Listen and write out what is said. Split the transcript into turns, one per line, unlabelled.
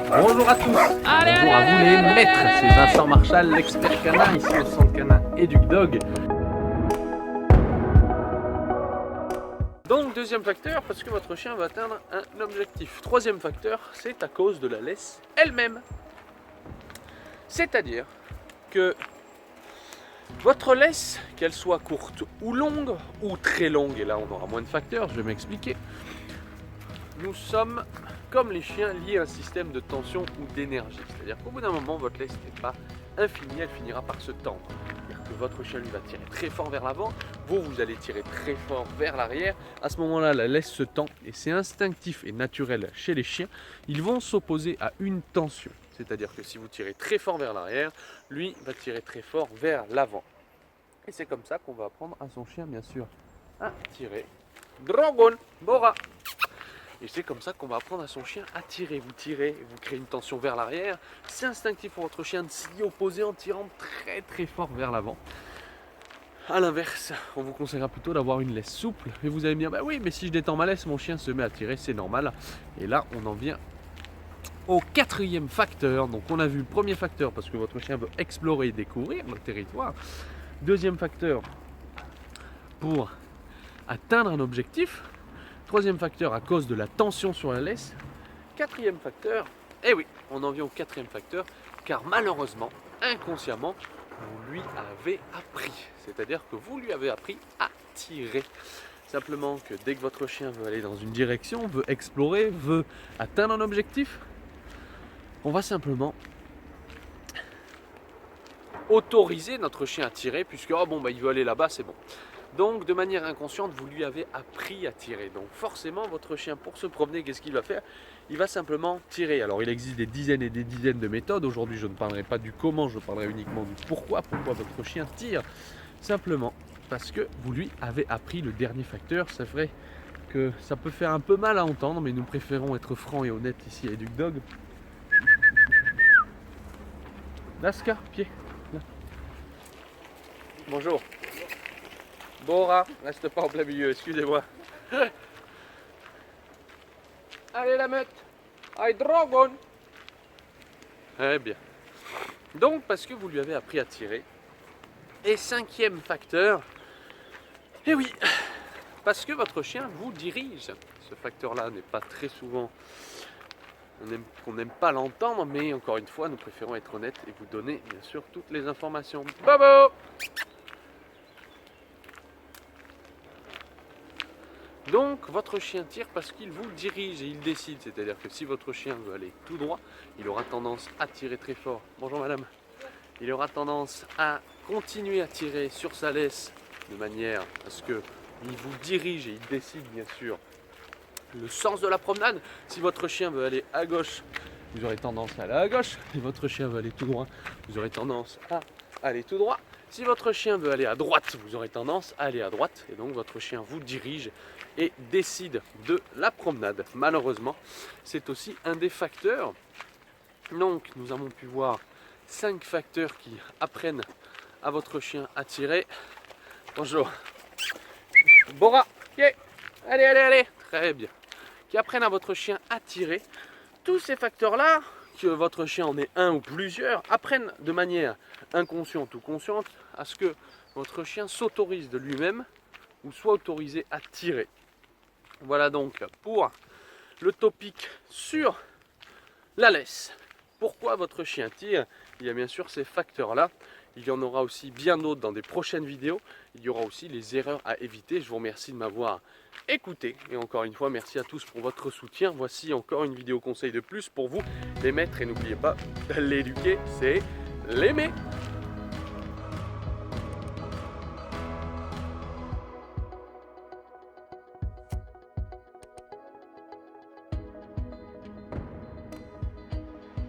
Bonjour à tous, bonjour à vous les maîtres, c'est Vincent Marchal, l'expert canin, ici au centre canin EducDog. Donc deuxième facteur, parce que votre chien va atteindre un objectif. Troisième facteur, c'est à cause de la laisse elle-même. C'est-à-dire que votre laisse, qu'elle soit courte ou longue, ou très longue, et là on aura moins de facteurs, je vais m'expliquer. Nous sommes, comme les chiens, liés à un système de tension ou d'énergie. C'est-à-dire qu'au bout d'un moment, votre laisse n'est pas infinie, elle finira par se tendre. C'est-à-dire que votre chien lui va tirer très fort vers l'avant, vous allez tirer très fort vers l'arrière. À ce moment-là, la laisse se tend et c'est instinctif et naturel chez les chiens. Ils vont s'opposer à une tension. C'est-à-dire que si vous tirez très fort vers l'arrière, lui va tirer très fort vers l'avant. Et c'est comme ça qu'on va apprendre à son chien, bien sûr, à tirer. Dragon, Bora. Et c'est comme ça qu'on va apprendre à son chien à tirer. Vous tirez, vous créez une tension vers l'arrière. C'est instinctif pour votre chien de s'y opposer en tirant très très fort vers l'avant. A l'inverse, on vous conseillera plutôt d'avoir une laisse souple. Et vous allez me dire, bah oui, mais si je détends ma laisse, mon chien se met à tirer, c'est normal. Et là, on en vient au quatrième facteur. Donc on a vu le premier facteur parce que votre chien veut explorer et découvrir le territoire. Deuxième facteur, pour atteindre un objectif. Troisième facteur, à cause de la tension sur la laisse. Quatrième facteur, et oui, on en vient au quatrième facteur, car malheureusement, inconsciemment, vous lui avez appris. C'est-à-dire que vous lui avez appris à tirer. Simplement que dès que votre chien veut aller dans une direction, veut explorer, veut atteindre un objectif, on va simplement autoriser notre chien à tirer, puisque oh bon, bah, il veut aller là-bas, c'est bon. Donc de manière inconsciente, vous lui avez appris à tirer. Donc forcément, votre chien, pour se promener, qu'est-ce qu'il va faire? Il va simplement tirer. Alors il existe des dizaines et des dizaines de méthodes. Aujourd'hui, je ne parlerai pas du comment, je parlerai uniquement du pourquoi. Pourquoi votre chien tire? Simplement parce que vous lui avez appris le dernier facteur. C'est vrai que ça peut faire un peu mal à entendre, mais nous préférons être francs et honnêtes ici à EducDog. Laska, pied. Là. Bonjour. Bora, reste pas en plein milieu, excusez-moi. Allez la meute. Allez dragon. Eh bien. Donc parce que vous lui avez appris à tirer. Et cinquième facteur. Eh oui. Parce que votre chien vous dirige. Ce facteur-là n'est pas très souvent. On n'aime pas l'entendre, mais encore une fois, nous préférons être honnêtes et vous donner bien sûr toutes les informations. Bobo. Donc votre chien tire parce qu'il vous dirige et il décide. C'est-à-dire que si votre chien veut aller tout droit, il aura tendance à tirer très fort. Bonjour madame. Il aura tendance à continuer à tirer sur sa laisse de manière à ce qu'il vous dirige et il décide bien sûr le sens de la promenade. Si votre chien veut aller à gauche, vous aurez tendance à aller à gauche. Si votre chien veut aller tout droit, vous aurez tendance à aller tout droit. Si votre chien veut aller à droite, vous aurez tendance à aller à droite. Et donc votre chien vous dirige et décide de la promenade. Malheureusement, c'est aussi un des facteurs. Donc nous avons pu voir 5 facteurs qui apprennent à votre chien à tirer. Bonjour. Bora, yeah. Allez, allez, allez. Très bien. Qui apprennent à votre chien à tirer. Tous ces facteurs-là, que votre chien en ait un ou plusieurs, apprennent de manière inconsciente ou consciente à ce que votre chien s'autorise de lui-même ou soit autorisé à tirer. Voilà donc pour le topic sur la laisse. Pourquoi votre chien tire? Il y a bien sûr ces facteurs-là. Il y en aura aussi bien d'autres dans des prochaines vidéos. Il y aura aussi les erreurs à éviter. Je vous remercie de m'avoir écouté. Et encore une fois, merci à tous pour votre soutien. Voici encore une vidéo conseil de plus pour vous, les maîtres. Et n'oubliez pas, l'éduquer, c'est l'aimer.